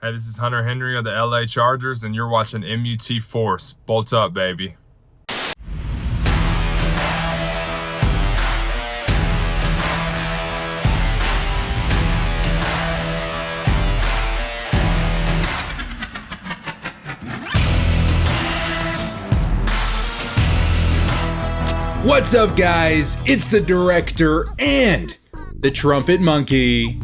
Hey, this is Hunter Henry of the LA Chargers, and you're watching MUT Force. Bolt up, baby. What's up, guys? It's the director and the Trumpet Monkey.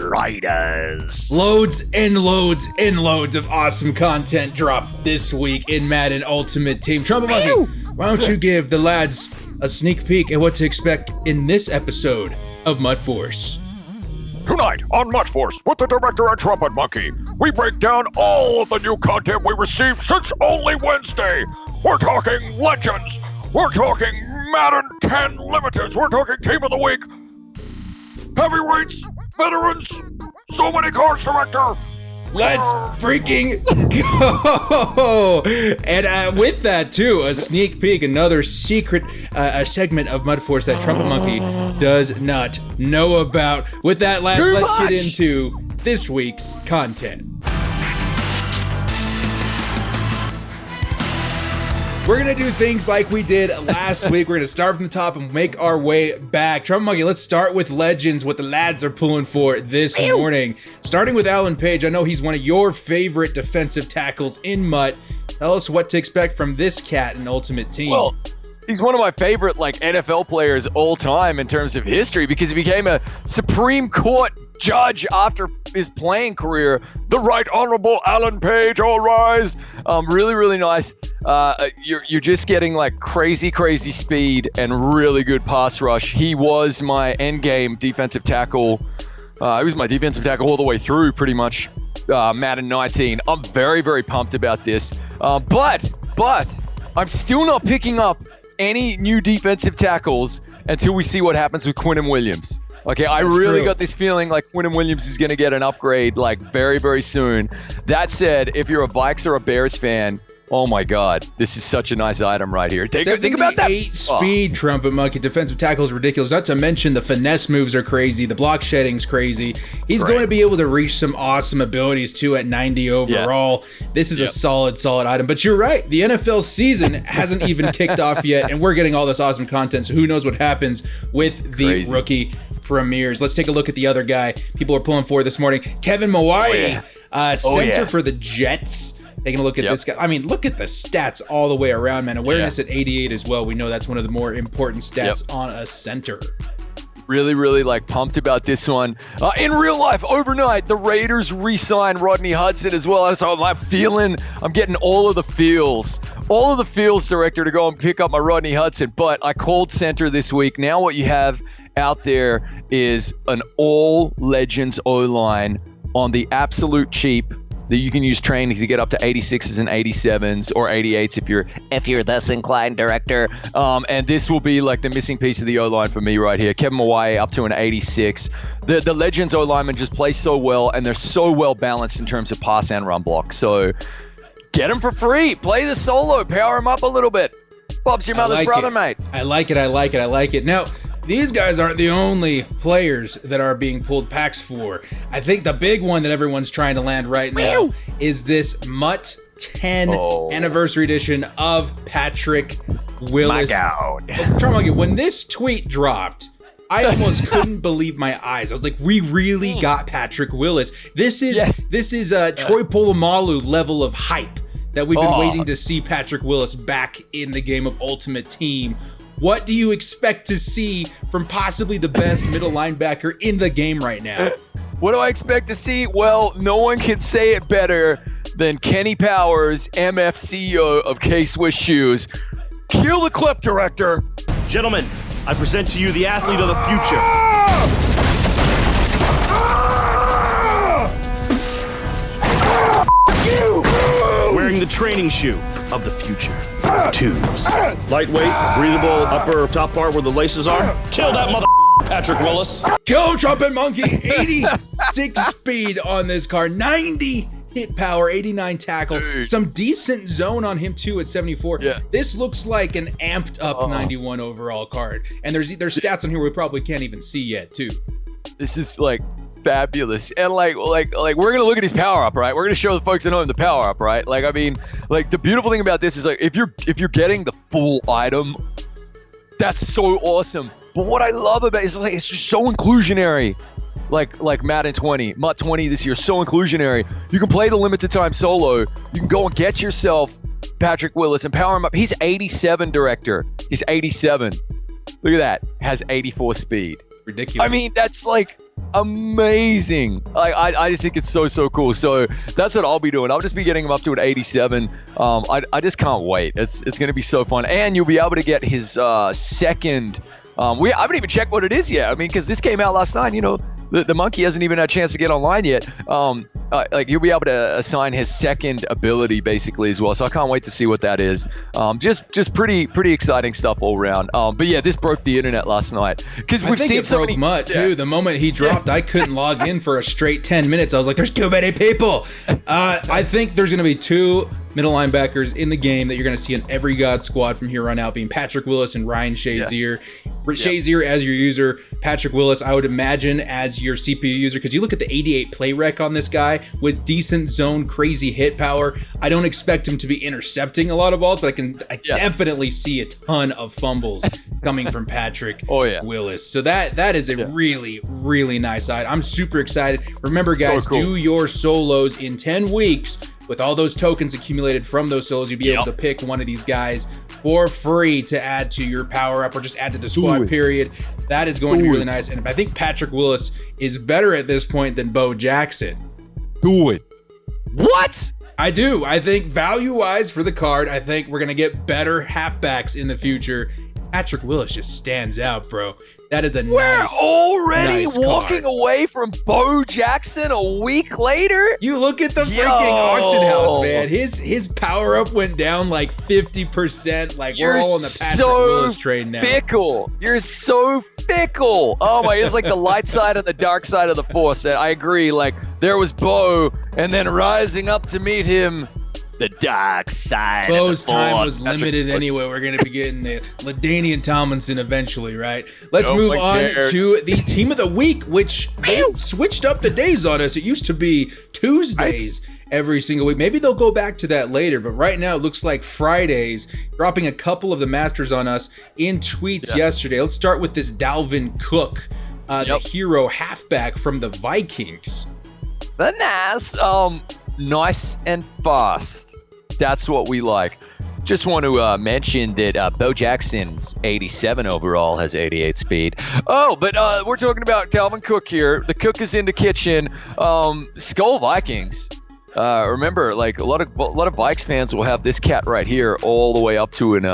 Riders. Loads and loads and loads of awesome content dropped this week in Madden Ultimate Team. Trumpet Monkey, why don't you give the lads a sneak peek at what to expect in this episode of MUT Force? Tonight on MUT Force with the director and Trumpet Monkey, we break down all of the new content we received since only Wednesday. We're talking Legends. We're talking Madden 10 Limiteds. We're talking Team of the Week. Heavyweights. Veterans. So many cards, director. Let's freaking go! And with that, too, a sneak peek, another secret segment of MUT Force that Trumpet Monkey does not know about. With that, lads, let's get into this week's content. We're going to do things like we did last week. We're going to start from the top and make our way back. Trumpet Monkey, let's start with Legends, what the lads are pulling for this morning. Starting with Alan Page, I know he's one of your favorite defensive tackles in MUT. Tell us what to expect from this cat in Ultimate Team. Well, he's one of my favorite NFL players all time in terms of history because he became a Supreme Court judge after his playing career. The Right Honorable Alan Page, all rise. Really, really nice. You're just getting crazy speed and really good pass rush. He was my endgame defensive tackle. He was my defensive tackle all the way through, pretty much. Madden 19. I'm very, very pumped about this. But I'm still not picking up any new defensive tackles until we see what happens with Quinnen Williams. Okay, I really got this feeling like Quinnen Williams is going to get an upgrade very, very soon. That said, if you're a Vikes or a Bears fan, oh my God, this is such a nice item right here. Think about that. 78 speed, Trumpet Monkey. Defensive tackle is ridiculous. Not to mention the finesse moves are crazy. The block shedding's crazy. He's going to be able to reach some awesome abilities too at 90 overall. Yeah. This is a solid item. But you're right. The NFL season hasn't even kicked off yet, and we're getting all this awesome content. So who knows what happens with the rookie premieres. Let's take a look at the other guy people are pulling for this morning. Kevin Mawai, center for the Jets. Taking a look at this guy. I mean, look at the stats all the way around, man. Awareness at 88 as well. We know that's one of the more important stats on a center. Really, really pumped about this one. In real life, overnight, the Raiders re-signed Rodney Hudson as well. So I'm getting all of the feels. All of the feels, director, to go and pick up my Rodney Hudson. But I called center this week. Now what you have out there is an all Legends O-line on the absolute cheap that you can use training to get up to 86s and 87s or 88s if you're thus inclined, director. And this will be the missing piece of the O-line for me right here. Kevin Mawai up to an 86. The Legends O-linemen just play so well, and they're so well balanced in terms of pass and run block. So get them for free. Play the solo. Power them up a little bit. Bob's your mother's brother, mate. I like it. Now, these guys aren't the only players that are being pulled packs for. I think the big one that everyone's trying to land right now is this MUT 10 anniversary edition of Patrick Willis. My God. When this tweet dropped, I almost couldn't believe my eyes. I was like, we really got Patrick Willis. This is Troy Polamalu level of hype that we've been waiting to see Patrick Willis back in the game of Ultimate Team. What do you expect to see from possibly the best middle linebacker in the game right now? What do I expect to see? Well, no one can say it better than Kenny Powers, MF CEO of K-Swiss Shoes. Kill the clip, director. Gentlemen, I present to you the athlete of the future. Wearing the training shoe of the future. Tubes. Lightweight, breathable, upper top part where the laces are. Kill that mother Patrick Willis. Go, Trumpet Monkey. 86 speed on this car. 90 hit power, 89 tackle. Some decent zone on him too at 74. Yeah. This looks like an amped up 91 overall card. And there's stats on here we probably can't even see yet too. This is like fabulous. And like we're gonna look at his power up, right? We're gonna show the folks at home the power up, right? Like, I mean, like the beautiful thing about this is like if you're getting the full item, that's so awesome. But what I love about it is like it's just so inclusionary. Like Madden 20, MUT 20 this year, so inclusionary. You can play the limited time solo. You can go and get yourself Patrick Willis and power him up. He's 87 director. He's 87. Look at that. Has 84 speed. Ridiculous. I mean, that's like amazing. Like I just think it's so cool. So that's what I'll be doing. I'll just be getting him up to an 87. I just can't wait. It's gonna be so fun. And you'll be able to get his second. I haven't even checked what it is yet. I mean, because this came out last night. You know, the monkey hasn't even had a chance to get online yet. Like you'll be able to assign his second ability basically as well. So I can't wait to see what that is. Just pretty exciting stuff all around. But yeah, this broke the internet last night because we've seen so many. MUT too. The moment he dropped, I couldn't log in for a straight 10 minutes. I was like, "There's too many people." I think there's going to be 2 middle linebackers in the game that you're going to see in every God squad from here on out, being Patrick Willis and Ryan Shazier. Shazier as your user, Patrick Willis, I would imagine, as your CPU user, because you look at the 88 play rec on this guy with decent zone, crazy hit power. I don't expect him to be intercepting a lot of balls, but I definitely see a ton of fumbles coming from Patrick Willis. So that is a really, really nice side. I'm super excited. Remember, guys, do your solos in 10 weeks. With all those tokens accumulated from those solos, you'll be able to pick one of these guys for free to add to your power up or just add to the squad, period. That is going to be really nice. And I think Patrick Willis is better at this point than Bo Jackson. Do it. What? I do. I think value-wise for the card, I think we're going to get better halfbacks in the future. Patrick Willis just stands out, bro. That is We're already walking away from Bo Jackson a week later? You look at the freaking auction house, man. His power up went down like 50%. Like we're all on the Patrick Willis train now. You're so fickle. Oh my, it's like the light side and the dark side of the force. I agree. Like there was Bo, and then rising up to meet him, the dark side. Bo's time was limited anyway. We're going to be getting the LaDainian Tomlinson eventually, right? Let's move on to the team of the week, which they switched up the days on us. It used to be Tuesdays every single week. Maybe they'll go back to that later, but right now it looks like Fridays, dropping a couple of the masters on us in tweets yesterday. Let's start with this Dalvin Cook, the hero halfback from the Vikings. The nice and fast. That's what we like. Just want to mention that Bo Jackson's 87 overall has 88 speed. Oh, but we're talking about Dalvin Cook here. The cook is in the kitchen. Skull Vikings. Remember, like a lot of Vikes fans will have this cat right here all the way up to an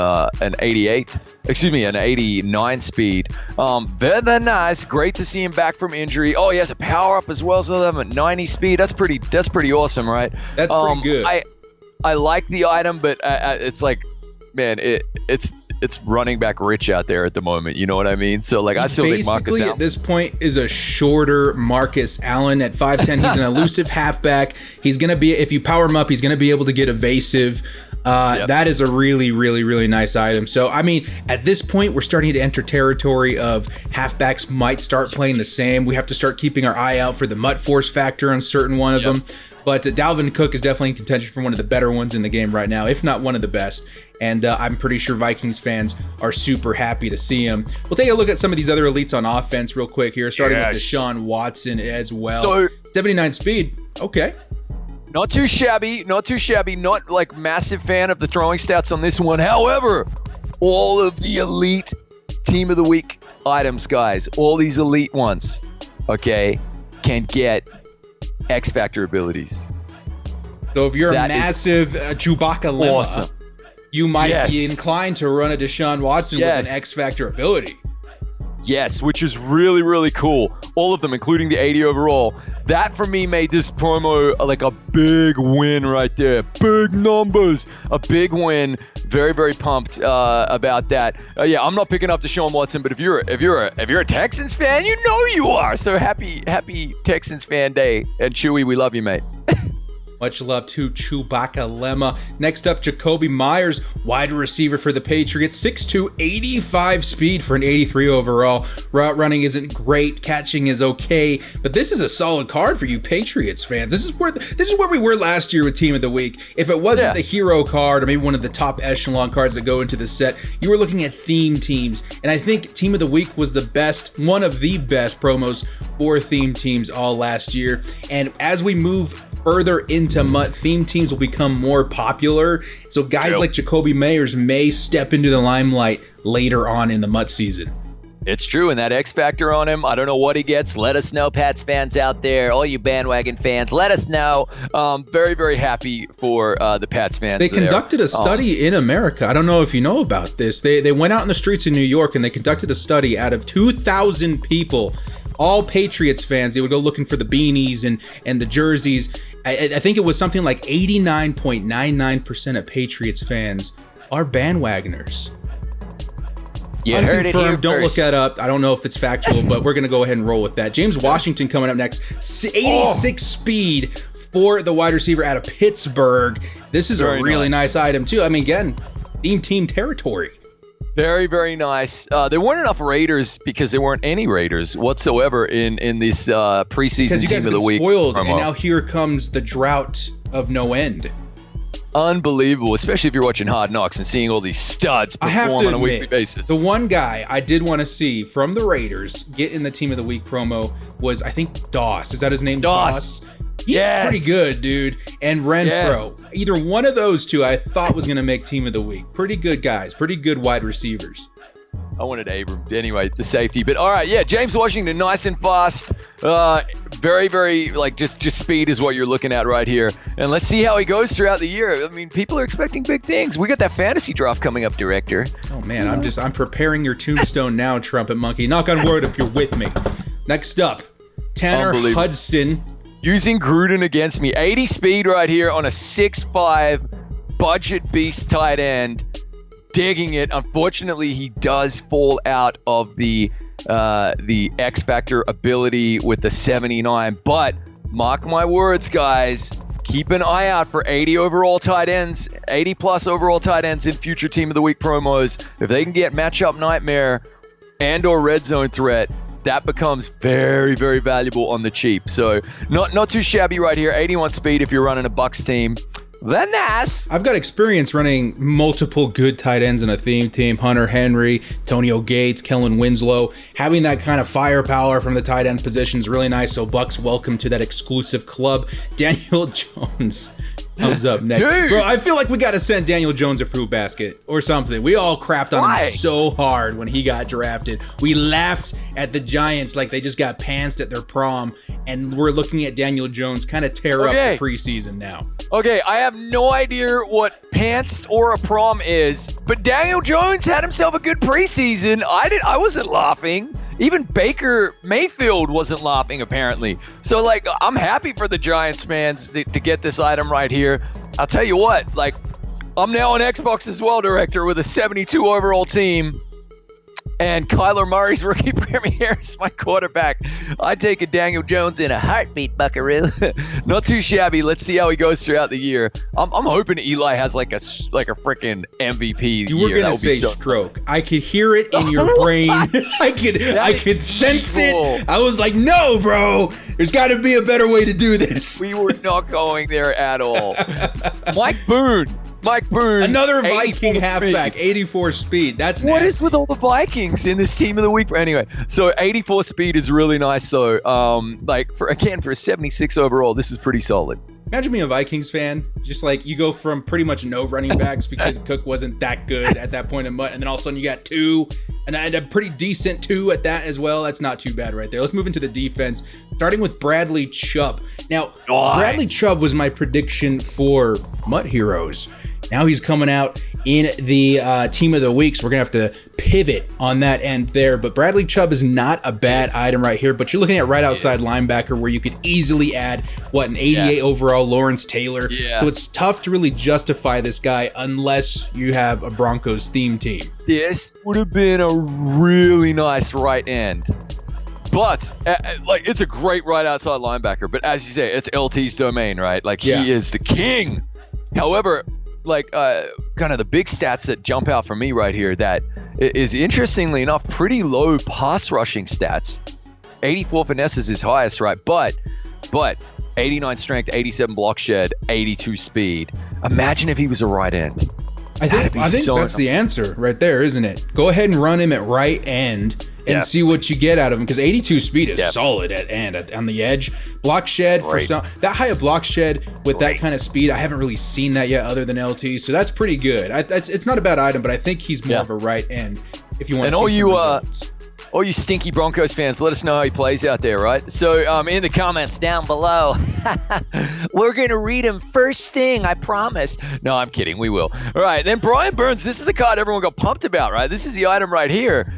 89 speed. Very nice. Great to see him back from injury. Oh, he has a power up as well, so them at 90 speed. That's pretty awesome, right? That's pretty good. I like the item, but it's like, man, it's running back rich out there at the moment. You know what I mean? So like, I still think Marcus Allen at this point is a shorter Marcus Allen at 5'10". He's an elusive halfback. He's gonna be, if you power him up, he's gonna be able to get evasive. That is a really, really, really nice item. So, I mean, at this point, we're starting to enter territory of halfbacks might start playing the same. We have to start keeping our eye out for the MUT force factor on certain one of them. But Dalvin Cook is definitely in contention for one of the better ones in the game right now, if not one of the best. And I'm pretty sure Vikings fans are super happy to see him. We'll take a look at some of these other elites on offense real quick here, starting with Deshaun Watson as well. So, 79 speed. Okay. Not too shabby. Not like massive fan of the throwing stats on this one. However, all of the elite team of the week items, guys, all these elite ones, okay, can get X Factor abilities. So if you're a massive Chewbacca lemma, you might be inclined to run a Deshaun Watson with an X Factor ability. Yes, which is really, really cool. All of them, including the 80 overall. That, for me, made this promo like a big win right there. Big numbers. A big win. Very, very pumped about that. I'm not picking up Deshaun Watson, but if you're a Texans fan, you know you are. So happy Texans fan day. And Chewy, we love you, mate. Much love to Chewbacca Lemma. Next up, Jacoby Myers, wide receiver for the Patriots. 6'2", 85 speed for an 83 overall. Route running isn't great. Catching is okay. But this is a solid card for you Patriots fans. This is where we were last year with Team of the Week. If it wasn't the hero card or maybe one of the top echelon cards that go into the set, you were looking at theme teams. And I think Team of the Week was the best, one of the best promos for theme teams all last year. And as we move further into MUT, theme teams will become more popular. So guys like Jacoby Myers may step into the limelight later on in the MUT season. It's true, and that X factor on him, I don't know what he gets. Let us know, Pats fans out there, all you bandwagon fans, let us know. Very, very happy for the Pats fans. They conducted a study in America. I don't know if you know about this. They went out in the streets in New York and they conducted a study out of 2,000 people, all Patriots fans. They would go looking for the beanies and the jerseys. I think it was something like 89.99% of Patriots fans are bandwagoners. You heard it here Don't look that up. I don't know if it's factual, but we're going to go ahead and roll with that. James Washington coming up next. 86 speed for the wide receiver out of Pittsburgh. This is a really nice item, too. I mean, again, theme team territory. Very, very nice. There weren't enough Raiders because there weren't any Raiders whatsoever in this preseason Team of the Week. Spoiled, and now here comes the drought of no end. Unbelievable, especially if you're watching Hard Knocks and seeing all these studs perform on a weekly basis. The one guy I did want to see from the Raiders get in the Team of the Week promo was, I think, Doss. Is that his name? Doss. He's pretty good, dude. And Renfro. Yes. Either one of those two I thought was going to make Team of the Week. Pretty good guys. Pretty good wide receivers. I wanted Abram. Anyway, the safety. But all right, yeah, James Washington, nice and fast. Very, very, just speed is what you're looking at right here. And let's see how he goes throughout the year. I mean, people are expecting big things. We got that fantasy draft coming up, Director. Oh, man, I'm preparing your tombstone now, Trumpetmonkey. Knock on wood if you're with me. Next up, Tanner Hudson. Using Gruden against me. 80 speed right here on a 6'5" budget beast tight end. Digging it. Unfortunately, he does fall out of the X Factor ability with the 79. But mark my words, guys. Keep an eye out for 80 overall tight ends, 80 plus overall tight ends in future Team of the Week promos. If they can get matchup nightmare and or red zone threat, that becomes very, very valuable on the cheap. So not too shabby right here. 81 speed if you're running a Bucks team. Then that's... I've got experience running multiple good tight ends in a theme team. Hunter Henry, Antonio Gates, Kellen Winslow. Having that kind of firepower from the tight end position is really nice. So Bucks, welcome to that exclusive club. Daniel Jones comes up next. Dude. Bro, I feel like we got to send Daniel Jones a fruit basket or something. We all crapped on him so hard when he got drafted. We laughed at the Giants like they just got pantsed at their prom. And we're looking at Daniel Jones kind of tear up the preseason now. Okay, I have no idea what pants or a prom is, but Daniel Jones had himself a good preseason. I wasn't laughing. Even Baker Mayfield wasn't laughing, apparently. So, I'm happy for the Giants fans to get this item right here. I'll tell you what, I'm now on Xbox as well, Director, with a 72 overall team. And Kyler Murray's rookie premiere is my quarterback. I'd take a Daniel Jones in a heartbeat, buckaroo. Not too shabby. Let's see how he goes throughout the year. I'm hoping Eli has like a freaking MVP you year. Were gonna say stroke. I could hear it in your brain. I could sense it. I was like, no, bro. There's got to be a better way to do this. We were not going there at all. Mike Boone. Another Viking halfback, 84 speed. That's what nasty. is with all the Vikings in this Team of the Week? Anyway, so 84 speed is really nice. So, for a 76 overall, this is pretty solid. Imagine being a Vikings fan. Just you go from pretty much no running backs because Cook wasn't that good at that point in MUT, and then all of a sudden you got two, and a pretty decent two at that as well. That's not too bad right there. Let's move into the defense, starting with Bradley Chubb. Now, Bradley Chubb was my prediction for MUT Heroes. Now he's coming out in the Team of the Week, so we're going to have to pivot on that end there. But Bradley Chubb is not a bad item right here, but you're looking at right outside linebacker where you could easily add, an 88 overall Lawrence Taylor. Yeah. So it's tough to really justify this guy unless you have a Broncos theme team. This would have been a really nice right end. But like, it's a great right outside linebacker. But as you say, it's LT's domain, right? Like, he is the king. However, like, kind of the big stats that jump out for me right here that is, interestingly enough, pretty low pass rushing stats. 84 finesse is his highest, right? But 89 strength, 87 block shed, 82 speed. Imagine if he was a right end. I think that's the answer right there, isn't it? Go ahead and run him at right end and see what you get out of him, because 82 speed is solid at end, on the edge. Block shed for that high of block shed with that kind of speed. I haven't really seen that yet, other than LT. So that's pretty good. It's not a bad item, but I think he's more of a right end if you want to see some results. All you stinky Broncos fans, let us know how he plays out there, right? So in the comments down below, we're going to read him first thing, I promise. No, I'm kidding. We will. All right. Then Brian Burns, this is the card everyone got pumped about, right? This is the item right here.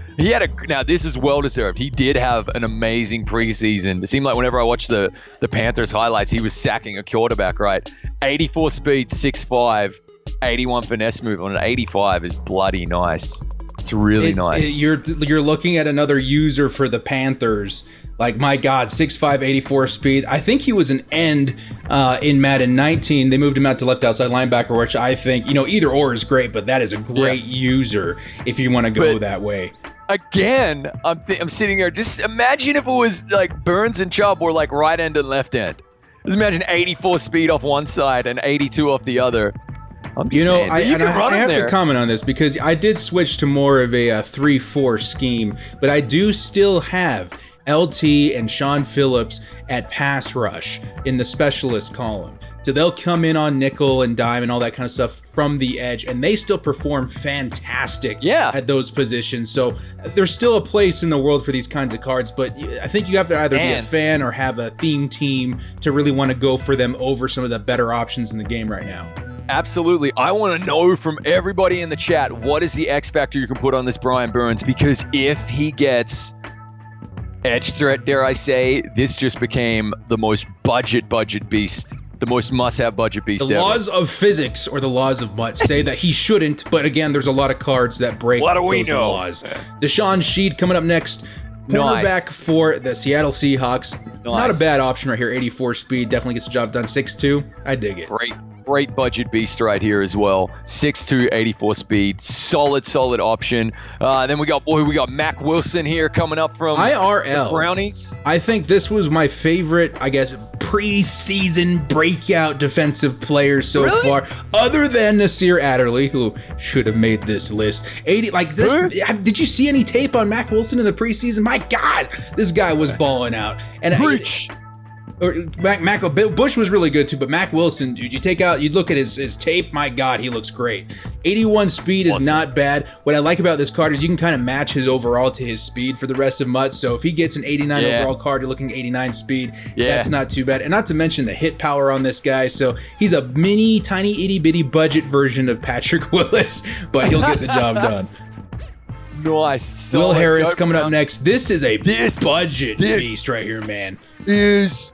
Now, this is well-deserved. He did have an amazing preseason. It seemed like whenever I watched the Panthers highlights, he was sacking a quarterback, right? 84 speed, 6'5", 81 finesse move on an 85 is bloody nice. It's really nice. You're looking at another user for the Panthers. Like, my God, 6'5", 84 speed. I think he was an end in Madden 19. They moved him out to left outside linebacker, which I think, either or is great, but that is a great user if you want to go that way. Again, I'm sitting here. Just imagine if it was like Burns and Chubb were like right end and left end. Just imagine 84 speed off one side and 82 off the other. I have to comment on this because I did switch to more of a 3-4 scheme, but I do still have LT and Sean Phillips at pass rush in the specialist column. So they'll come in on nickel and dime and all that kind of stuff from the edge, and they still perform fantastic at those positions. So there's still a place in the world for these kinds of cards, but I think you have to either be a fan or have a theme team to really want to go for them over some of the better options in the game right now. Absolutely. I want to know from everybody in the chat, what is the X factor you can put on this Brian Burns? Because if he gets edge threat, dare I say, this just became the most budget beast, the most must-have budget beast ever. The laws of physics, or the laws of MUT, say that he shouldn't, but again, there's a lot of cards that break those laws. Deshaun Sheed coming up next. Cornerback for the Seattle Seahawks. Not a bad option right here. 84 speed, definitely gets the job done. 6'2", I dig it. Great budget beast right here as well. 6'2", 84 speed, solid option. Then we got Mac Wilson here coming up from IRL the Brownies. I think this was my favorite, I guess, preseason breakout defensive player so far, other than Nasir Adderley, who should have made this list. 80 like this. Did you see any tape on Mac Wilson in the preseason? My God, this guy was balling out. And Preach. Bush was really good too, but Mac Wilson, dude, you'd look at his tape, my God, he looks great. 81 speed is not bad. What I like about this card is you can kind of match his overall to his speed for the rest of MUT. So if he gets an 89 overall card, you're looking at 89 speed. That's not too bad. And not to mention the hit power on this guy. So he's a mini, tiny, itty bitty budget version of Patrick Willis, but he'll get the job done. Nice. Will Harris coming up next. This is a budget beast right here, man. Is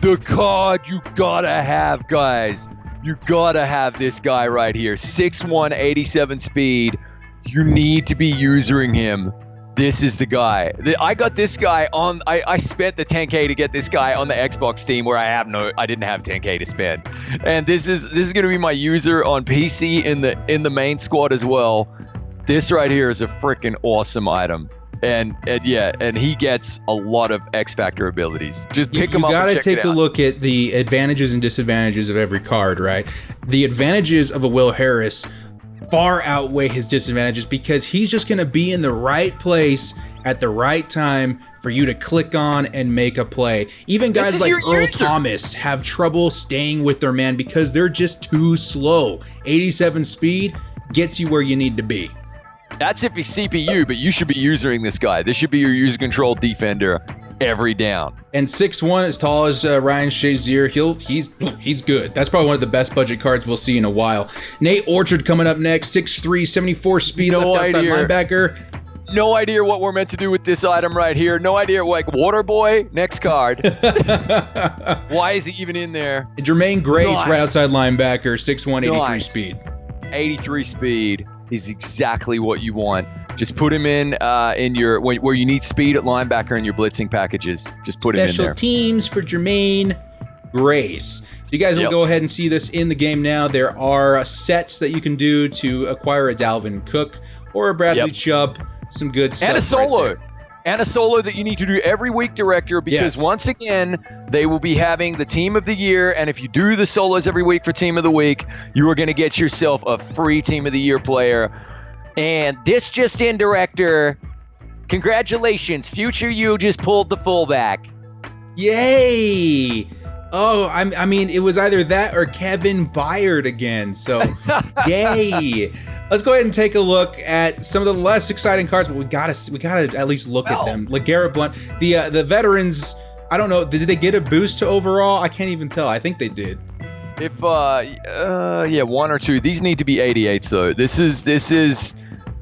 the card you gotta have, guys. You gotta have this guy right here. 6'1", 87 speed. You need to be using him. This is the guy. I got this guy on. I spent the 10K to get this guy on the Xbox team where I didn't have 10K to spend. And this is gonna be my user on PC in the main squad as well. This right here is a freaking awesome item. And he gets a lot of X Factor abilities. Just pick him up and check it out. You gotta take a look at the advantages and disadvantages of every card, right? The advantages of a Will Harris far outweigh his disadvantages because he's just gonna be in the right place at the right time for you to click on and make a play. Even guys like Earl Thomas have trouble staying with their man because they're just too slow. 87 speed gets you where you need to be. That's if he's CPU, but you should be using this guy. This should be your user control defender every down. And 6'1", as tall as Ryan Shazier, he's good. That's probably one of the best budget cards we'll see in a while. Nate Orchard coming up next, 6'3", 74 speed, left outside linebacker. No idea what we're meant to do with this item right here. No idea, like Waterboy, next card. Why is he even in there? Jermaine Grace, right outside linebacker, 6'1", 83 speed. 83 speed. Is exactly what you want. Just put him in your where you need speed at linebacker in your blitzing packages. Just put him in Special there. teams for Jermaine Grace. So you guys will go ahead and see this in the game now. There are sets that you can do to acquire a Dalvin Cook or a Bradley Chubb. Some good stuff. And a solo. Right there. And a solo that you need to do every week, Director, because once again, they will be having the Team of the Year. And if you do the solos every week for Team of the Week, you are going to get yourself a free Team of the Year player. And this just in, Director, congratulations. Future you just pulled the fullback. Yay! Oh, I mean, it was either that or Kevin Byard again. So, yay! Let's go ahead and take a look at some of the less exciting cards, but we gotta at least look at them. Like Garrett Blunt, the veterans. I don't know. Did they get a boost to overall? I can't even tell. I think they did. If one or two. These need to be 88s though. This is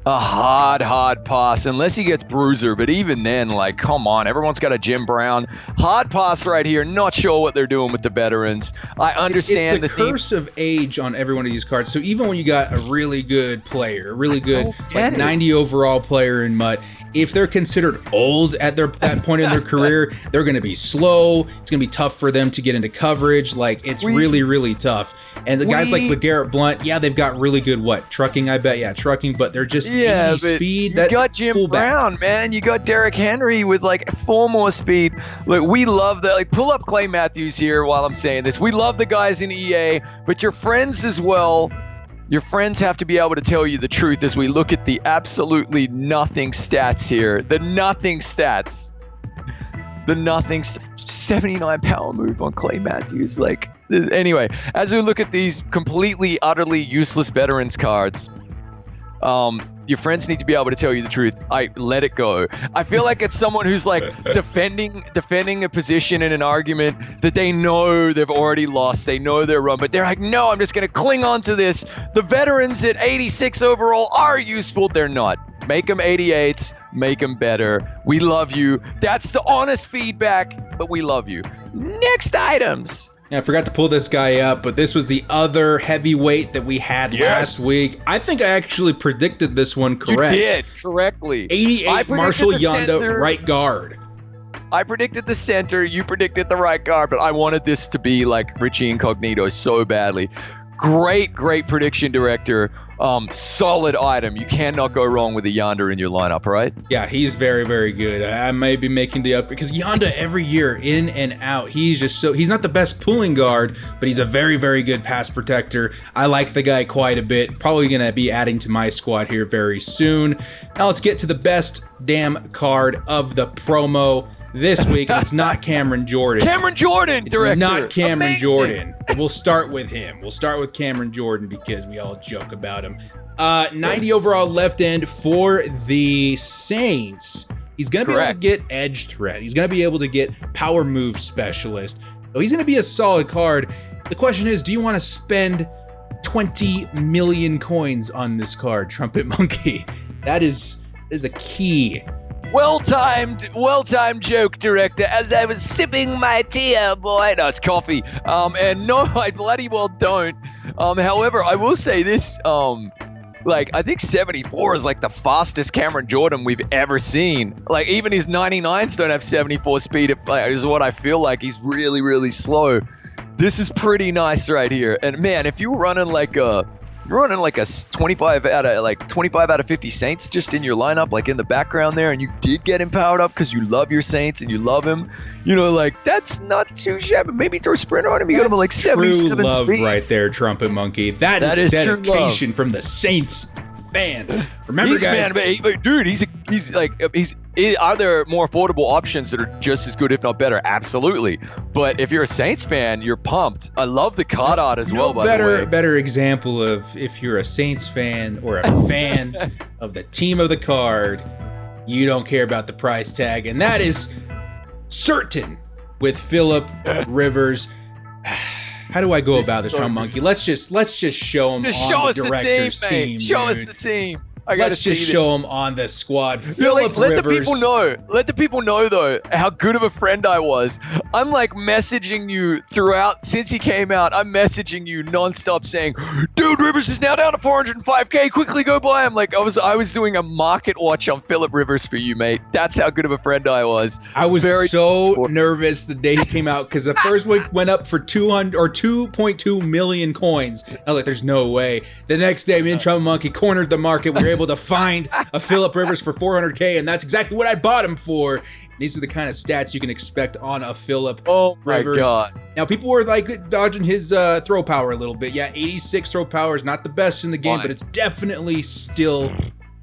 a hard pass unless he gets bruiser, but even then, like, come on, everyone's got a Jim Brown hard pass right here. Not sure what they're doing with the veterans. I understand it's the curse of age on every one of these cards. So even when you got a really good player, a really good 90 overall player in MUT, if they're considered old at that point in their career, they're going to be slow. It's going to be tough for them to get into coverage. Like, it's really tough. And the guys like LeGarrette Blunt, they've got really good trucking, I bet. Trucking, but they're just but speed. You got Jim Brown, man. You got Derrick Henry with like 4 more speed. Look, we love that. Like, pull up Clay Matthews here while I'm saying this. We love the guys in EA, but your friends as well. Your friends have to be able to tell you the truth as we look at the absolutely nothing stats here. The nothing stats. 79 power move on Clay Matthews. Like, anyway, as we look at these completely, utterly useless veterans cards, your friends need to be able to tell you the truth. I let it go. I feel like it's someone who's like defending a position in an argument that they know they've already lost. They know they're wrong, but they're like, no, I'm just going to cling on to this. The veterans at 86 overall are useful. They're not. Make them 88s. Make them better. We love you. That's the honest feedback, but we love you. Next items. I forgot to pull this guy up, but this was the other heavyweight that we had last week. I think I actually predicted this one correct. You did, correctly. 88 Marshall Yanda, right guard. I predicted the center, you predicted the right guard, but I wanted this to be like Richie Incognito so badly. Great prediction, Director. Solid item. You cannot go wrong with a Yanda in your lineup, right? Yeah, he's very good. I may be making the up because Yanda every year in and out, he's not the best pulling guard, but he's a very good pass protector. I like the guy quite a bit. Probably gonna be adding to my squad here very soon. Now let's get to the best damn card of the promo this week. It's not Cameron Jordan. Cameron Jordan, Director. It's not Cameron Jordan. We'll start with him. We'll start with Cameron Jordan because we all joke about him. 90 overall left end for the Saints. He's going to be able to get edge threat. He's going to be able to get power move specialist. So he's going to be a solid card. The question is, do you want to spend 20 million coins on this card, Trumpetmonkey? That is the key. Well-timed joke, Director, as I was sipping my tea, boy. No, it's coffee. And no, I bloody well don't. However, I will say this, I think 74 is like the fastest Cameron Jordan we've ever seen. Like, even his 99s don't have 74 speed, is what I feel like. He's really slow. This is pretty nice right here. And man, if you're running like a 25 out of 50 Saints just in your lineup, like in the background there, and you did get him powered up because you love your Saints and you love him, that's not too shabby. Maybe throw a sprinter on him. You got him at like 77 true love speed. Right there, Trumpetmonkey. That is dedication from the Saints fans. Remember, guys. Are there more affordable options that are just as good, if not better? Absolutely. But if you're a Saints fan, you're pumped. I love the card art as well, by the way. Better example of if you're a Saints fan or a fan of the team of the card, you don't care about the price tag. And that is certain with Phillip Rivers. How do I go about this, Trumpetmonkey? Let's just show him on the director's team. Show us the team. I gotta Let's just see show him on the squad. Let Phillip the Rivers. people know. Let the people know though how good of a friend I was. I'm like messaging you throughout since he came out. I'm messaging you nonstop saying, "Dude, Rivers is now down to 405K. Quickly go buy him." Like I was doing a market watch on Phillip Rivers for you, mate. That's how good of a friend I was. I was so nervous the day he came out because the first week went up for 200 or 2.2 million coins. I was like, "There's no way." The next day, me and Trumpetmonkey cornered the market. We were able to find a Phillip Rivers for 400K, and that's exactly what I bought him for. These are the kind of stats you can expect on a Phillip Rivers. God. Now, people were like dodging his throw power a little bit. Yeah, 86 throw power is not the best in the game, but it's definitely still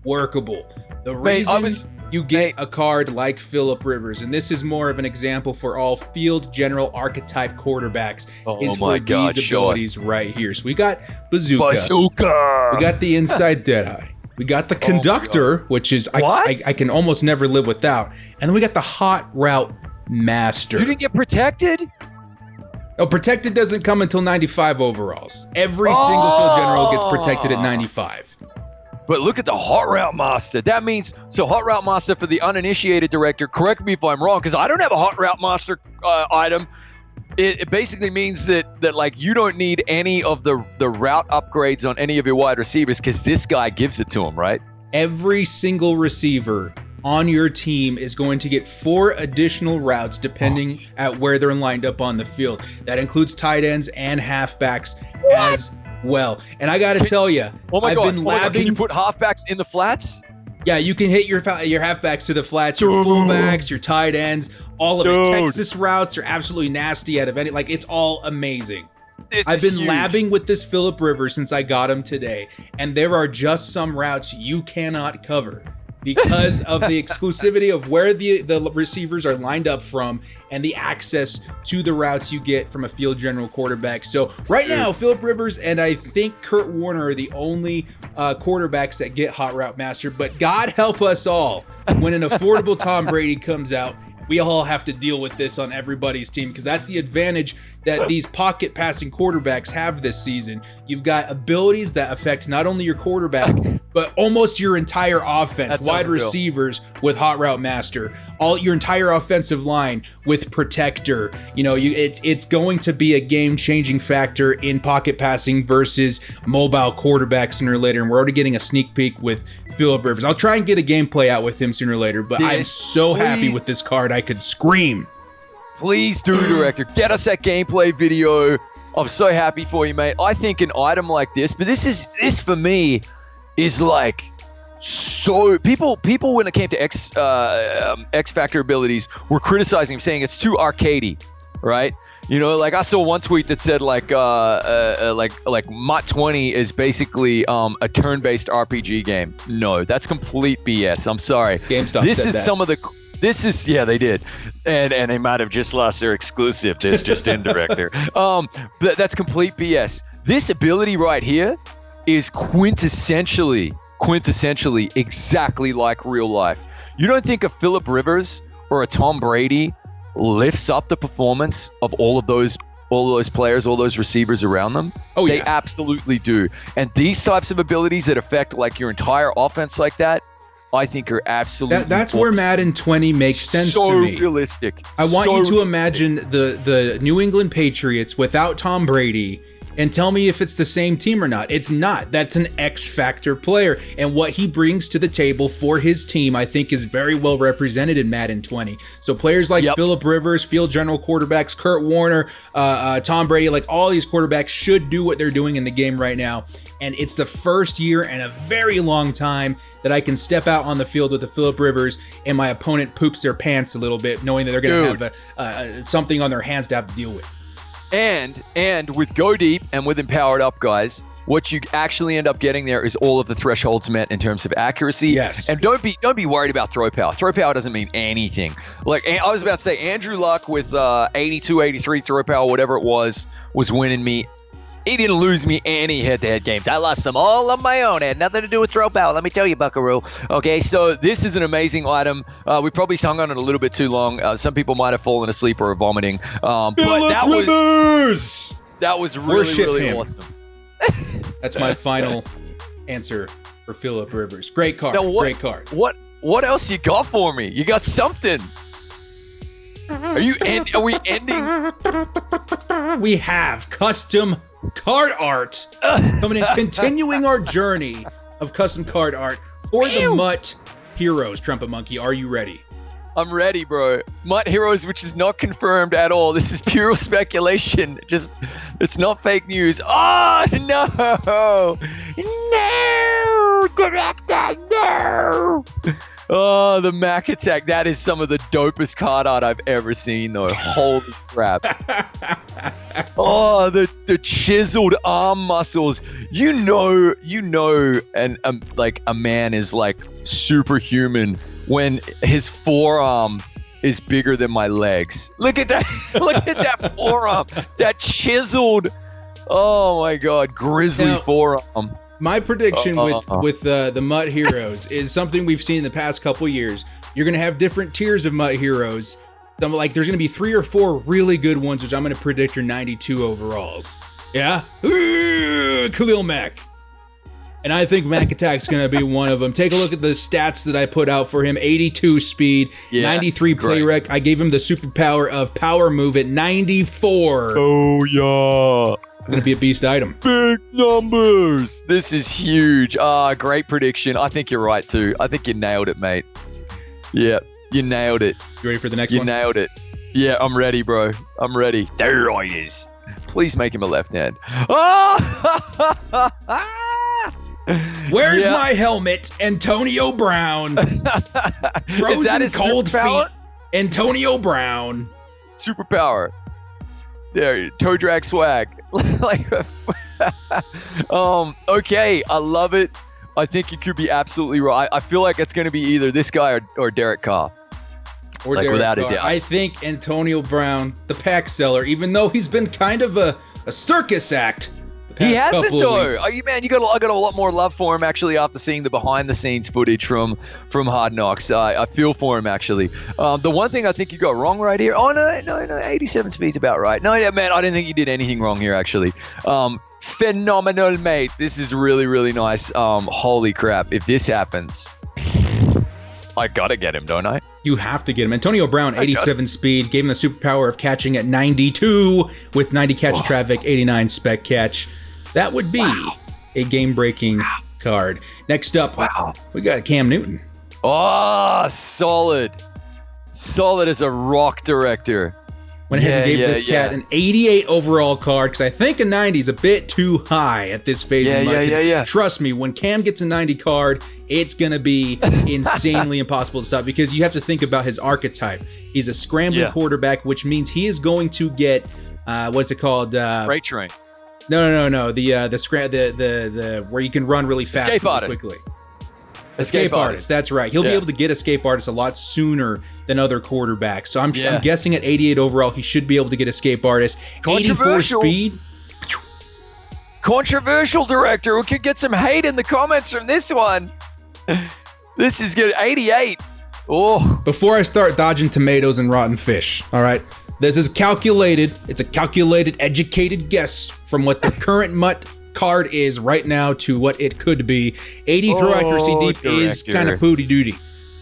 workable. The reason you get a card like Phillip Rivers, and this is more of an example for all field general archetype quarterbacks, is for these abilities right here. So we got Bazooka. We got the Inside Deadeye. We got the Conductor, which is I can almost never live without. And then we got the Hot Route Master. You didn't get Protected? Oh, Protected doesn't come until 95 overalls. Every single field general gets Protected at 95. But look at the Hot Route Master. That means, so Hot Route Master for the uninitiated director, correct me if I'm wrong, because I don't have a Hot Route Master item. It basically means that like you don't need any of the route upgrades on any of your wide receivers because this guy gives it to him, right? Every single receiver on your team is going to get 4 additional routes depending at where they're lined up on the field. That includes tight ends and halfbacks as well. And I got to tell you, I've been labbing. Can you put halfbacks in the flats? Yeah, you can hit your halfbacks to the flats, your fullbacks, your tight ends, all of it. Texas routes are absolutely nasty out of any, like it's all amazing. I've been labbing with this Phillip Rivers since I got him today, and there are just some routes you cannot cover because of the exclusivity of where the receivers are lined up from and the access to the routes you get from a field general quarterback. So right now, Phillip Rivers and I think Kurt Warner are the only quarterbacks that get Hot Route Master, but God help us all when an affordable Tom Brady comes out. We all have to deal with this on everybody's team because that's the advantage that these pocket passing quarterbacks have this season. You've got abilities that affect not only your quarterback, but almost your entire offense. That's wide unreal. Receivers with Hot Route Master, all your entire offensive line with Protector. You know, it's going to be a game-changing factor in pocket passing versus mobile quarterbacks sooner or later. And we're already getting a sneak peek with Phillip Rivers. I'll try and get a gameplay out with him sooner or later, but I'm so happy with this card. I could scream. Please do, director. Get us that gameplay video. I'm so happy for you, mate. I think an item like this, but this for me is like so people when it came to X Factor abilities were criticizing him, saying it's too arcadey, right? You know, like I saw one tweet that said like MUT 20 is basically a turn-based RPG game. No, that's complete BS. I'm sorry. GameStop This said is that. some of the. This is, yeah, they did, and they might have just lost their exclusive. This just in, director. But that's complete BS. This ability right here is quintessentially exactly like real life. You don't think a Phillip Rivers or a Tom Brady lifts up the performance of all those players, all those receivers around them? Oh, yeah. They absolutely do. And these types of abilities that affect like your entire offense like that, I think are absolutely that's where Madden 20 makes sense so to me. realistic. I want you to imagine the New England Patriots without Tom Brady and tell me if it's the same team or not. It's not. That's an X Factor player. And what he brings to the table for his team, I think, is very well represented in Madden 20. So players like Phillip Rivers, field general quarterbacks, Kurt Warner, Tom Brady, like all these quarterbacks should do what they're doing in the game right now. And it's the first year in a very long time that I can step out on the field with a Phillip Rivers and my opponent poops their pants a little bit, knowing that they're going to have something on their hands to have to deal with. And with Go Deep and with Empowered Up, guys, what you actually end up getting there is all of the thresholds met in terms of accuracy. Yes. And don't be worried about throw power. Throw power doesn't mean anything. Like I was about to say, Andrew Luck with 82, 83 throw power, whatever it was winning me. He didn't lose me any head-to-head games. I lost them all on my own. It had nothing to do with throw power. Let me tell you, buckaroo. Okay, so this is an amazing item. We probably hung on it a little bit too long. Some people might have fallen asleep or are vomiting. But that was really, really awesome. That's my final answer for Phillip Rivers. Great card. Now Great card. What else you got for me? You got something. Are we ending? We have custom card art coming in, continuing our journey of custom card art for the MUT Heroes. Trumpet Monkey, are you ready? I'm ready, bro. MUT Heroes, which is not confirmed at all. This is pure speculation. It's not fake news. Oh, no. No. Director, no. Oh, the Mac Attack. That is some of the dopest card art I've ever seen, though. Holy crap. Oh, the chiseled arm muscles. You know, and like a man is like superhuman when his forearm is bigger than my legs. Look at that. Look at that forearm. That chiseled, oh my God, grizzly forearm. My prediction with the MUT Heroes is something we've seen in the past couple years. You're going to have different tiers of MUT Heroes. There's going to be 3 or 4 really good ones, which I'm going to predict are 92 overalls. Yeah? Ooh, Khalil Mack. And I think Mac Attack's going to be one of them. Take a look at the stats that I put out for him. 82 speed, 93 play rec. I gave him the superpower of power move at 94. Oh, yeah. Going to be a beast item. Big numbers. This is huge. Great prediction. I think you're right, too. I think you nailed it, mate. Yeah, you nailed it. You ready for the next one? You nailed it. Yeah, I'm ready, bro. I'm ready. There it is. Please make him a left hand. Oh! Where's my helmet, Antonio Brown? Is that his cold superpower? feet, Antonio Brown. Superpower. There, toe drag swag. Like, okay, I love it. I think you could be absolutely right. I feel like it's going to be either this guy or Derek Carr. Or like, Derek without Carr. a doubt. I think Antonio Brown, the pack seller, even though he's been kind of a circus act. He hasn't though. I got a lot more love for him actually after seeing the behind the scenes footage from Hard Knocks. I feel for him actually. The one thing I think you got wrong right here. Oh no, 87 speed's about right. No, yeah, man, I didn't think you did anything wrong here actually. Phenomenal, mate. This is really, really nice. Holy crap! If this happens, I gotta get him, don't I? You have to get him. Antonio Brown, 87 speed, gave him the superpower of catching at 92 with 90 catch traffic, 89 spec catch. That would be a game-breaking card. Next up, we got Cam Newton. Oh, solid. Solid as a rock director. Went ahead and gave this cat an 88 overall card because I think a 90 is a bit too high at this phase of MUT. Trust me, when Cam gets a 90 card, it's going to be insanely impossible to stop because you have to think about his archetype. He's a scrambling quarterback, which means he is going to get, what's it called? Freight train. No. The where you can run really fast, escape really artist. quickly. Escape artist. That's right. He'll be able to get escape artist a lot sooner than other quarterbacks. So I'm guessing at 88 overall, he should be able to get escape artist. 84 speed. Controversial director. We could get some hate in the comments from this one. This is good. 88. Oh. Before I start dodging tomatoes and rotten fish, all right. This is calculated. It's a calculated, educated guess from what the current MUT card is right now to what it could be. 80 throw accuracy deep is kind of pooty-dooty.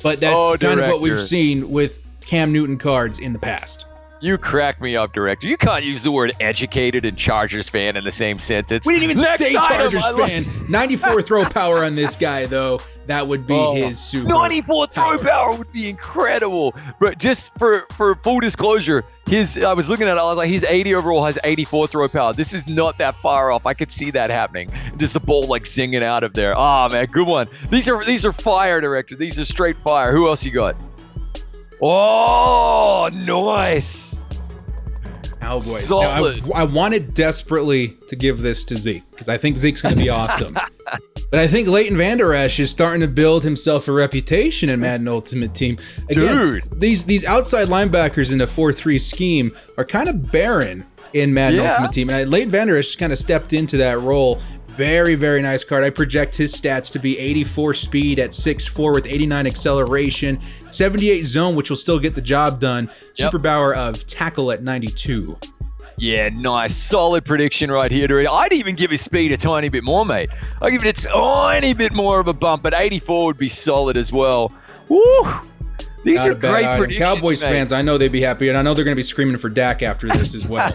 But that's kind of what we've seen with Cam Newton cards in the past. You crack me up, director. You can't use the word educated and Chargers fan in the same sentence. We didn't even say Chargers fan. 94 throw power on this guy, though. That would be his super 94 throw power would be incredible. But just for full disclosure, I was looking at it, I was like, his 80 overall has 84 throw power. This is not that far off. I could see that happening. Just the ball like singing out of there. Oh man, good one. These are fire, director. These are straight fire. Who else you got? Oh, nice. Cowboys. Solid. Now, I wanted desperately to give this to Zeke because I think Zeke's going to be awesome. But I think Leighton Vander Esch is starting to build himself a reputation in Madden Ultimate Team. Again, these outside linebackers in a 4-3 scheme are kind of barren in Madden Ultimate Team. And Leighton Vander Esch kind of stepped into that role. Very, very nice card. I project his stats to be 84 speed at 6'4" with 89 acceleration, 78 zone, which will still get the job done. Superpower of tackle at 92. Yeah, nice. Solid prediction right here. I'd even give his speed a tiny bit more, mate. I'd give it a tiny bit more of a bump, but 84 would be solid as well. Woo! These are great predictions, Cowboys mate. fans, I know they'd be happy, and I know they're going to be screaming for Dak after this as well.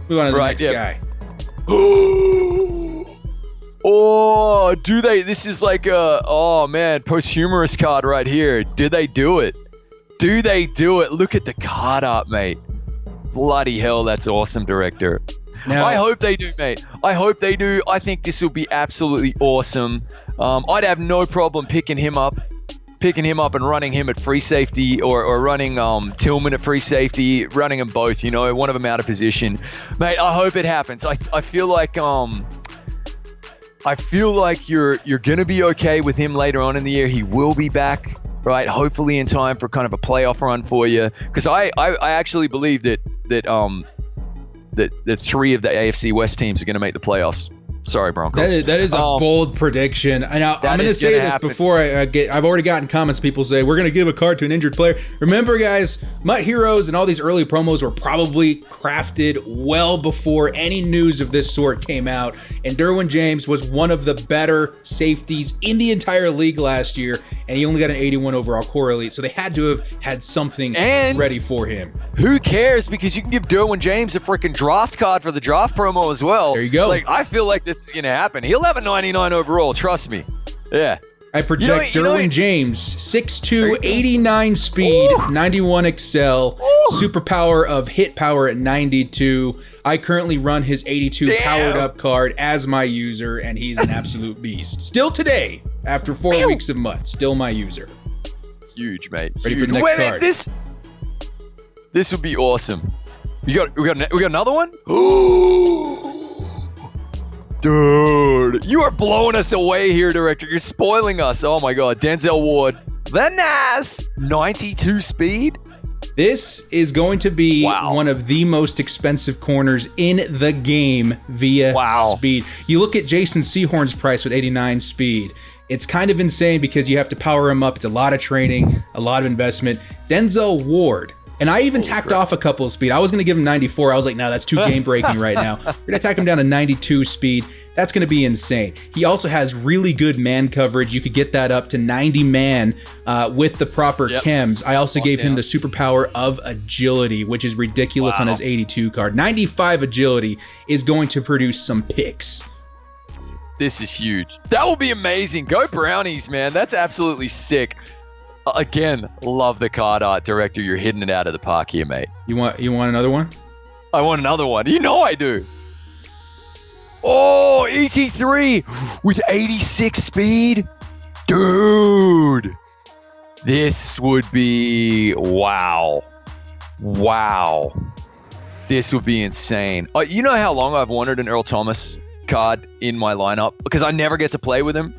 Move on to the next guy. Oh, do they? This is like a, oh man, posthumous card right here. Did they do it? Do they do it? Look at the card art, mate. Bloody hell, that's awesome, director. Now, I hope they do, mate. I hope they do. I think this will be absolutely awesome. I'd have no problem picking him up and running him at free safety or running Tillman at free safety, running them both, you know, one of them out of position. Mate, I hope it happens. I feel like you're going to be okay with him later on in the year. He will be back, right? Hopefully in time for kind of a playoff run for you. Because I actually believe that three of the AFC West teams are going to make the playoffs. Sorry, Broncos. That is a bold prediction. And I'm going to say this before I've already gotten comments. People say, we're going to give a card to an injured player. Remember, guys, MUT Heroes and all these early promos were probably crafted well before any news of this sort came out. And Derwin James was one of the better safeties in the entire league last year. And he only got an 81 overall core elite. So they had to have had something ready for him. Who cares? Because you can give Derwin James a freaking draft card for the draft promo as well. There you go. Like, I feel like this is going to happen. He'll have a 99 overall. Trust me. Yeah. I project Derwin James, 6'2", 89 speed, 91 excel, superpower of hit power at 92. I currently run his 82 powered up card as my user, and he's an absolute beast. Still today, after 4 weeks of MUT, still my user. Huge, mate. Ready for the next card. This would be awesome. We got another one? Dude, you are blowing us away here, director. You're spoiling us. Oh my God. Denzel Ward. The Nas. 92 speed. This is going to be one of the most expensive corners in the game via speed. You look at Jason Sehorn's price with 89 speed. It's kind of insane because you have to power him up. It's a lot of training, a lot of investment. Denzel Ward. And I even tacked off a couple of speed. I was going to give him 94. I was like, no, that's too game-breaking right now. We're going to tack him down to 92 speed. That's going to be insane. He also has really good man coverage. You could get that up to 90 man with the proper chems. I also gave him the superpower of agility, which is ridiculous on his 82 card. 95 agility is going to produce some picks. This is huge. That will be amazing. Go Brownies, man. That's absolutely sick. Again, love the card art, director. You're hitting it out of the park here, mate. You want another one? I want another one. You know I do. Oh, ET3 with 86 speed. Dude. This would be wow. This would be insane. You know how long I've wanted an Earl Thomas card in my lineup? Because I never get to play with him.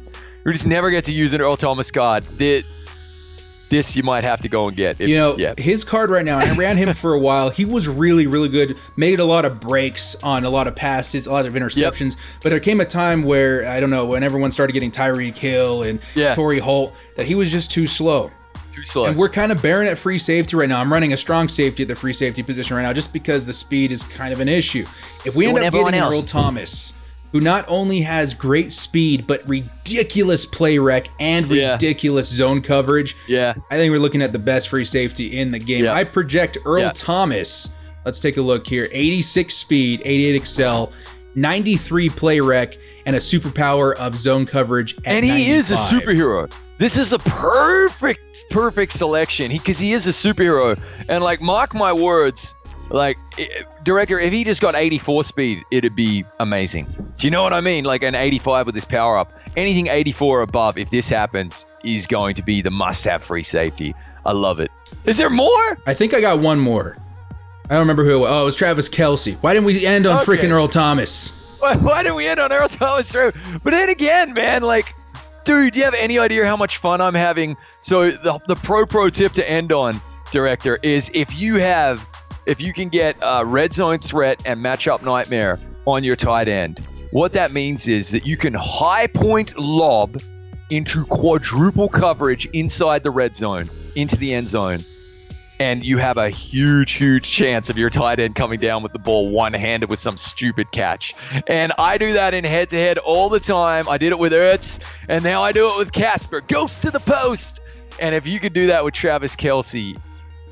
We just never get to use an Earl Thomas card. This you might have to go and get. His card right now, and I ran him for a while. He was really, really good. Made a lot of breaks on a lot of passes, a lot of interceptions. But there came a time where, I don't know, when everyone started getting Tyreek Hill and Torrey Holt, that he was just too slow. And we're kind of barren at free safety right now. I'm running a strong safety at the free safety position right now just because the speed is kind of an issue. If we end up getting Earl Thomas, who not only has great speed, but ridiculous play rec and ridiculous zone coverage. I think we're looking at the best free safety in the game. I project Earl Thomas. Let's take a look here. 86 speed, 88 excel, 93 play rec, and a superpower of zone coverage at 95. He is a superhero. This is a perfect selection because he is a superhero. And like, mark my words, like, director, if he just got 84 speed, it'd be amazing. Do you know what I mean? Like an 85 with his power up. Anything 84 or above, if this happens, is going to be the must-have free safety. I love it. Is there more? I think I got one more. I don't remember who it was. Oh, it was Travis Kelce. Why didn't we end on freaking Earl Thomas? Why didn't we end on Earl Thomas? But then again, man, like, dude, do you have any idea how much fun I'm having? So the pro tip to end on, director, is if you can get red zone threat and matchup nightmare on your tight end, what that means is that you can high point lob into quadruple coverage inside the red zone, into the end zone. and you have a huge chance of your tight end coming down with the ball one-handed with some stupid catch. And I do that in head-to-head all the time. I did it with Ertz, and now I do it with Casper. Goes to the post. And if you could do that with Travis Kelce,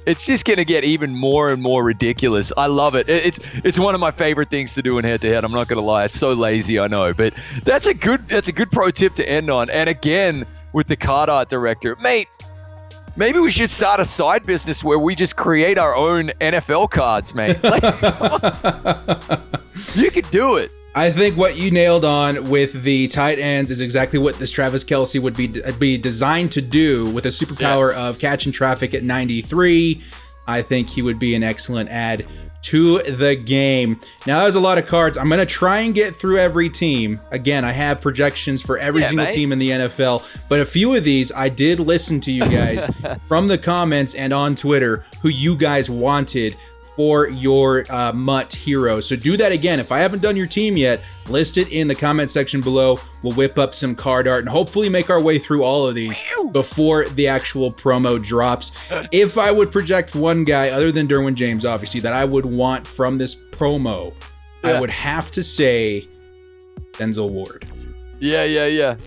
it's just going to get even more and more ridiculous. I love it. It's one of my favorite things to do in head-to-head. I'm not going to lie. It's so lazy, I know. But that's a good pro tip to end on. And again, with the card art director, mate, maybe we should start a side business where we just create our own NFL cards, mate. Like, you could do it. I think what you nailed on with the tight ends is exactly what this Travis Kelce would be designed to do with a superpower of catching traffic at 93. I think he would be an excellent add to the game. Now, that was a lot of cards. I'm going to try and get through every team. Again, I have projections for every single team in the NFL, but a few of these, I did listen to you guys from the comments and on Twitter who you guys wanted for your MUT hero. So do that again. If I haven't done your team yet, list it in the comment section below. We'll whip up some card art and hopefully make our way through all of these before the actual promo drops. If I would project one guy other than Derwin James, obviously, that I would want from this promo, I would have to say Denzel Ward. Yeah.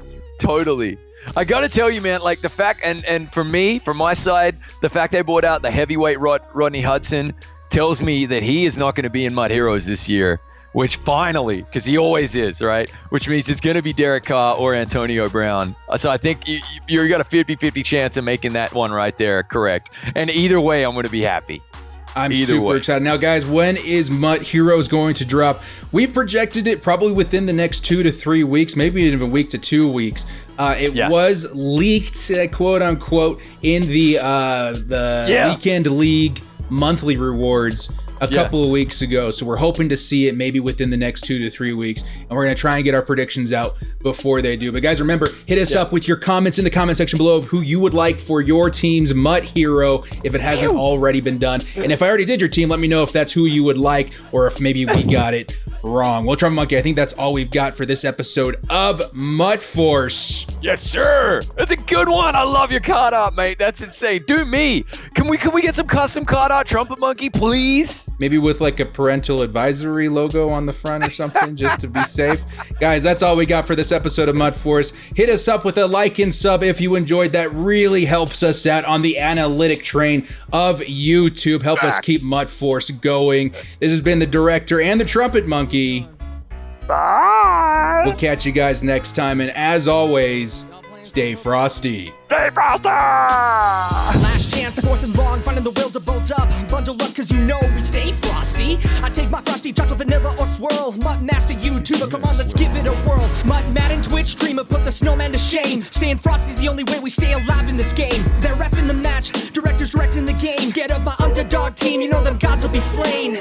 Totally. I gotta tell you, man, like the fact, and for me, from my side, the fact they brought out the heavyweight Rodney Hudson tells me that he is not going to be in MUT Heroes this year, which finally, because he always is, right? Which means it's going to be Derek Carr or Antonio Brown. So I think you got a 50-50 chance of making that one right there correct. And either way, I'm going to be happy. I'm super excited. Now, guys, when is MUT Heroes going to drop? We projected it probably within the next 2 to 3 weeks, maybe even week to 2 weeks. It was leaked, quote unquote, in the Weekend League monthly rewards a couple of weeks ago. So we're hoping to see it maybe within the next 2 to 3 weeks. And we're going to try and get our predictions out before they do. But guys, remember, hit us up with your comments in the comment section below of who you would like for your team's MUT hero if it hasn't already been done. And if I already did your team, let me know if that's who you would like or if maybe we got it wrong. Well, Trumpetmonkey, I think that's all we've got for this episode of MUT Force. Yes, sir. That's a good one. I love your card art, mate. That's insane. Do me. Can we get some custom card art, Trumpetmonkey, please? Maybe with like a parental advisory logo on the front or something, just to be safe. Guys, that's all we got for this episode of MUT Force. Hit us up with a like and sub if you enjoyed. That really helps us out on the analytic train of YouTube. Help us keep MUT Force going. This has been the director and the Trumpetmonkey. Bye. We'll catch you guys next time, and as always, stay frosty. Stay frosty! Last chance, fourth and long, finding the will to bolt up. Bundle up, cause you know we stay frosty. I take my frosty, chocolate, vanilla, or swirl. MUT Master YouTuber, come on, let's give it a whirl. MUT Madden Twitch streamer, put the snowman to shame. Staying frosty's the only way we stay alive in this game. They're reffing the match, directors directing the game. Scared of my underdog team, you know them gods will be slain.